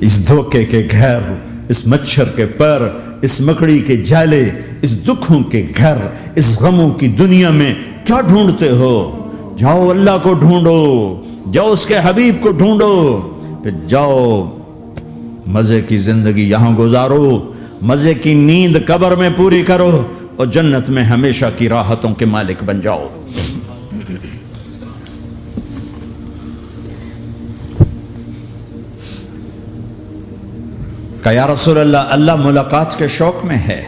اس دھوکے کے گھر، اس مچھر کے پر، اس مکڑی کے جالے، اس دکھوں کے گھر، اس غموں کی دنیا میں کیا ڈھونڈتے ہو؟ جاؤ اللہ کو ڈھونڈو، جاؤ اس کے حبیب کو ڈھونڈو، پھر جاؤ مزے کی زندگی یہاں گزارو، مزے کی نیند قبر میں پوری کرو، اور جنت میں ہمیشہ کی راحتوں کے مالک بن جاؤ۔ کہ یا رسول اللہ، اللہ ملاقات کے شوق میں ہے۔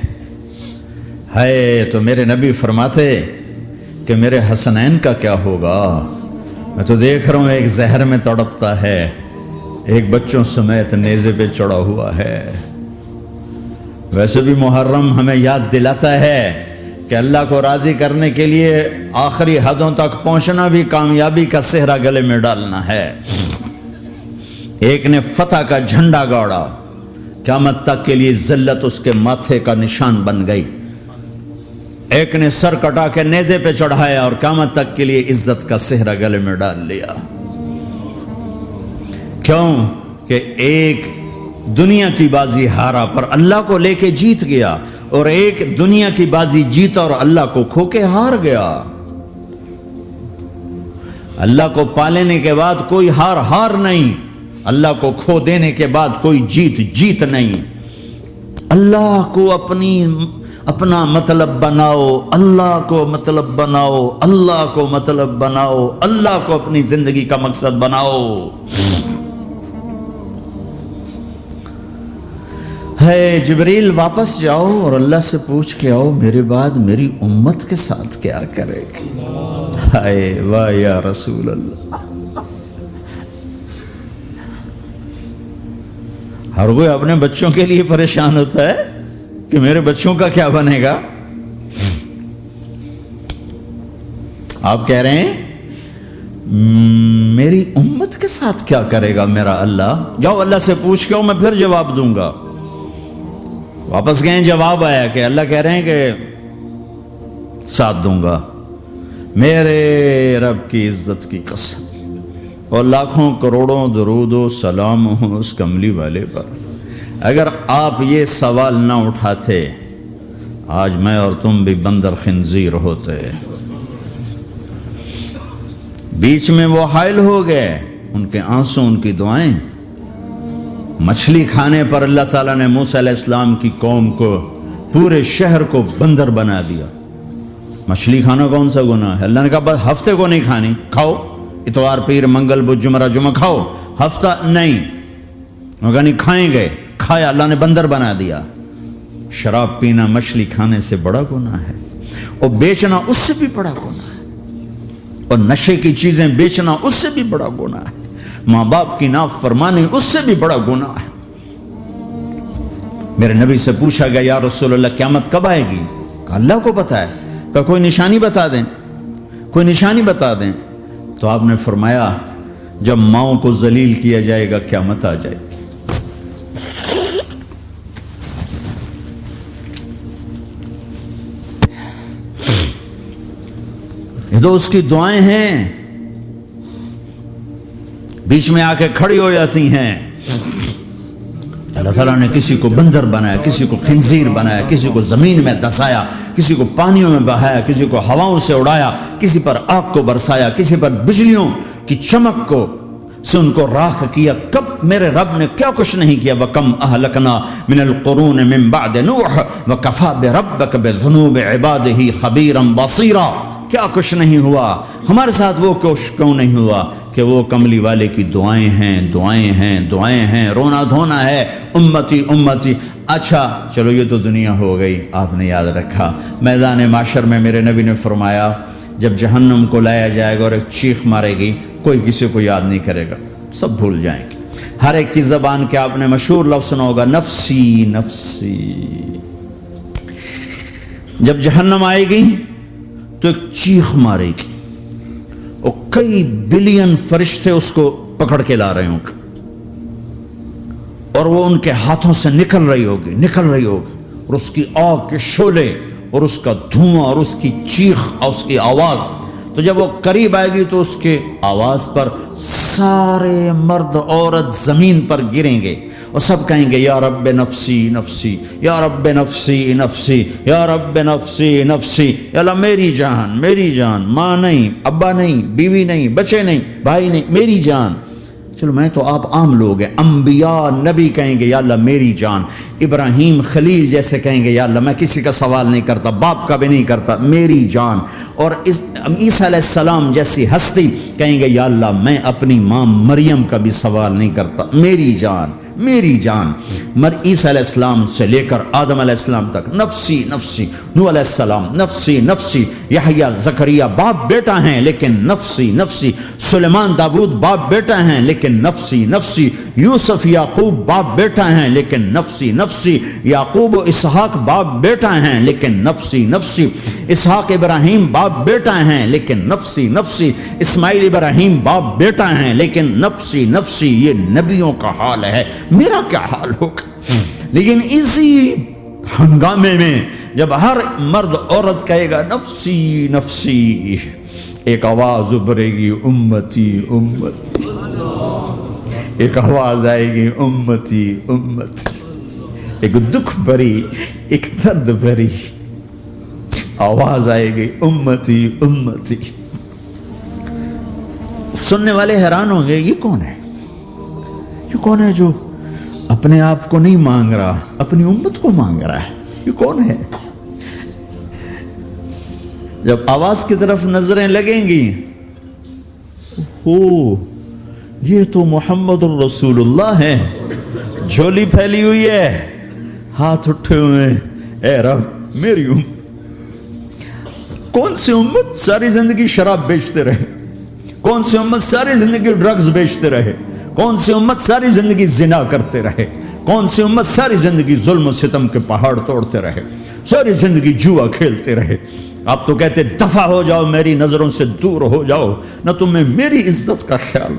تو میرے نبی فرماتے کہ میرے حسنین کا کیا ہوگا؟ میں تو دیکھ رہا ہوں ایک زہر میں تڑپتا ہے، ایک بچوں سمیت نیزے پہ چڑھا ہوا ہے۔ ویسے بھی محرم ہمیں یاد دلاتا ہے کہ اللہ کو راضی کرنے کے لیے آخری حدوں تک پہنچنا بھی کامیابی کا صحرا گلے میں ڈالنا ہے۔ ایک نے فتح کا جھنڈا گاڑا، قیامت تک کے لیے ذلت اس کے ماتھے کا نشان بن گئی۔ ایک نے سر کٹا کے نیزے پہ چڑھایا اور قیامت تک کے لیے عزت کا صحرا گلے میں ڈال لیا۔ کیوں کہ ایک دنیا کی بازی ہارا پر اللہ کو لے کے جیت گیا، اور ایک دنیا کی بازی جیتا اور اللہ کو کھو کے ہار گیا۔ اللہ کو پالینے کے بعد کوئی ہار نہیں، اللہ کو کھو دینے کے بعد کوئی جیت نہیں۔ اللہ کو اپنا مطلب بناؤ، اللہ کو مطلب بناؤ، اللہ کو مطلب بناؤ، اللہ کو اپنی زندگی کا مقصد بناؤ۔ جبریل واپس جاؤ اور اللہ سے پوچھ کے آؤ میرے بعد میری امت کے ساتھ کیا کرے گی؟ واہ یا رسول اللہ۔ ہر کوئی اپنے بچوں کے لیے پریشان ہوتا ہے کہ میرے بچوں کا کیا بنے گا۔ آپ کہہ رہے ہیں میری امت کے ساتھ کیا کرے گا میرا اللہ؟ جاؤ اللہ سے پوچھ کے آؤ، میں پھر جواب دوں گا۔ واپس گئے، جواب آیا کہ اللہ کہہ رہے ہیں کہ ساتھ دوں گا، میرے رب کی عزت کی قسم، اور لاکھوں کروڑوں درود و سلام ہوں اس کملی والے پر۔ اگر آپ یہ سوال نہ اٹھاتے، آج میں اور تم بھی بندر خنزیر ہوتے۔ بیچ میں وہ حائل ہو گئے، ان کے آنسو، ان کی دعائیں۔ مچھلی کھانے پر اللہ تعالیٰ نے موسیٰ علیہ السلام کی قوم کو، پورے شہر کو بندر بنا دیا۔ مچھلی کھانا کون سا گناہ ہے؟ اللہ نے کہا بس ہفتے کو نہیں کھانی، کھاؤ، اتوار پیر منگل بدھ جمعہ جمعہ کھاؤ، ہفتہ نہیں۔ مگر نہیں کھائیں گے، کھایا، اللہ نے بندر بنا دیا۔ شراب پینا مچھلی کھانے سے بڑا گناہ ہے، اور بیچنا اس سے بھی بڑا گناہ ہے، اور نشے کی چیزیں بیچنا اس سے بھی بڑا گناہ ہے، ماں باپ کی نافرمانی اس سے بھی بڑا گناہ ہے۔ میرے نبی سے پوچھا گیا یا رسول اللہ قیامت کب آئے گی؟ کہا اللہ کو پتہ ہے۔ کہا کوئی نشانی بتا دیں، کوئی نشانی بتا دیں۔ تو آپ نے فرمایا جب ماؤں کو ذلیل کیا جائے گا قیامت آ جائے گی۔ یہ تو اس کی دعائیں ہیں، بیچ میں آ کے کھڑی ہو جاتی ہیں۔ اللہ تعالیٰ نے کسی کو بندر بنایا، کسی کو خنزیر بنایا، کسی کو زمین میں دسایا، کسی کو پانیوں میں بہایا، کسی کو ہواؤں سے اڑایا، کسی پر آگ کو برسایا، کسی پر بجلیوں کی چمک کو سے ان کو راکھ کیا۔ کب میرے رب نے کیا کچھ نہیں کیا۔ وَكَمْ أَهْلَكْنَا مِنَ الْقُرُونِ مِنْ بَعْدِ نُوحٍ وَكَفَى بِرَبِّكَ بِذُنُوبِ عِبَادِهِ خَبِيرًا بَصِيرًا۔ کیا کچھ نہیں ہوا ہمارے ساتھ، وہ کیوں نہیں ہوا کہ وہ کملی والے کی دعائیں ہیں، دعائیں ہیں، دعائیں ہیں، رونا دھونا ہے، امتی امتی۔ اچھا چلو یہ تو دنیا ہو گئی، آپ نے یاد رکھا۔ میدان معاشر میں میرے نبی نے فرمایا جب جہنم کو لایا جائے گا اور ایک چیخ مارے گی، کوئی کسی کو یاد نہیں کرے گا، سب بھول جائیں گے۔ ہر ایک کی زبان کے آپ نے مشہور لفظ سنا ہوگا، نفسی نفسی۔ جب جہنم آئے گی تو ایک چیخ مارے گی، اور کئی بلین فرشتے اس کو پکڑ کے لا رہے ہوں گے، اور وہ ان کے ہاتھوں سے نکل رہی ہوگی، اور اس کی آگ کے شعلے اور اس کا دھواں اور اس کی چیخ اور اس کی آواز تو جب وہ قریب آئے گی تو اس کے آواز پر سارے مرد عورت زمین پر گریں گے اور سب کہیں گے یا رب نفسی نفسی، یا رب نفسی نفسی، یا رب نفسی نفسی، یا اللہ میری جان، ماں نہیں، ابا نہیں، بیوی نہیں، بچے نہیں، بھائی نہیں، میری جان۔ چلو میں تو آپ عام لوگ ہیں، انبیاء نبی کہیں گے یا اللہ میری جان، ابراہیم خلیل جیسے کہیں گے یا اللہ میں کسی کا سوال نہیں کرتا، باپ کا بھی نہیں کرتا، میری جان، اور عیسیٰ علیہ السلام جیسی ہستی کہیں گے یا اللہ میں اپنی ماں مریم کا بھی سوال نہیں کرتا، میری جان میری جان۔ عیسیٰ علیہ السلام سے لے کر آدم علیہ السلام تک نفسی نفسی، نوح علیہ السلام نفسی نفسی، یحییٰ زکریا باپ بیٹا ہیں لیکن نفسی نفسی، سلیمان داؤد باپ بیٹا ہیں لیکن نفسی نفسی، یوسف یعقوب باپ بیٹا ہیں لیکن نفسی نفسی، یعقوب و اسحاق باپ بیٹا ہیں لیکن نفسی نفسی، اسحاق ابراہیم باپ بیٹا ہیں لیکن نفسی نفسی، اسماعیل ابراہیم باپ بیٹا ہیں لیکن نفسی نفسی۔ یہ نبیوں کا حال ہے، میرا کیا حال ہوگا؟ لیکن اسی ہنگامے میں جب ہر مرد عورت کہے گا نفسی نفسی، ایک آواز ابھرے گی امتی امتی، ایک آواز آئے گی امتی امتی، ایک دکھ بھری، ایک درد بھری آواز آئے گی امتی امتی۔ سننے والے حیران ہوں گے یہ کون ہے، یہ کون ہے جو اپنے آپ کو نہیں مانگ رہا، اپنی امت کو مانگ رہا ہے، یہ کون ہے؟ جب آواز کی طرف نظریں لگیں گی، یہ تو محمد الرسول اللہ ہے، جھولی پھیلی ہوئی ہے، ہاتھ اٹھے ہوئے، اے رب میری امت۔ کون سی امت ساری زندگی شراب بیچتے رہے، کون سی امت ساری زندگی ڈرگز بیچتے رہے، کون سی امت ساری زندگی زنا کرتے رہے، کون سی امت ساری زندگی ظلم و ستم کے پہاڑ توڑتے رہے، ساری زندگی جوا کھیلتے رہے۔ آپ تو کہتے دفع ہو جاؤ، میری نظروں سے دور ہو جاؤ، نہ تمہیں میری عزت کا خیال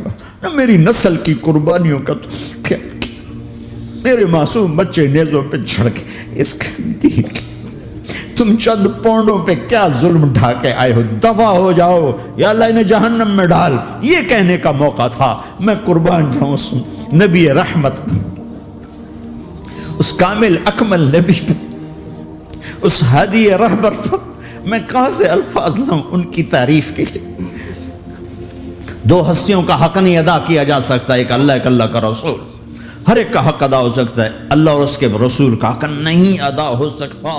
نہ میری نسل کی قربانیوں کا خیال، میرے معصوم بچے نیزوں پہ چڑھ کے اس دین تم چند پونڈوں پہ کیا ظلم ڈھا کے آئے ہو، دفع ہو جاؤ یا اللہ انہیں جہنم میں ڈال۔ یہ کہنے کا موقع تھا، میں قربان جاؤں اس نبی رحمت پر، اس کامل اکمل نبی پر، اس ہادی رہبر پر میں کہاں سے الفاظ لاؤں ان کی تعریف کے لیے۔ دو ہستیوں کا حق نہیں ادا کیا جا سکتا، ایک اللہ ایک اللہ کا رسول، ہر ایک کا حق ادا ہو سکتا ہے، اللہ اور اس کے رسول کا حق نہیں ادا ہو سکتا۔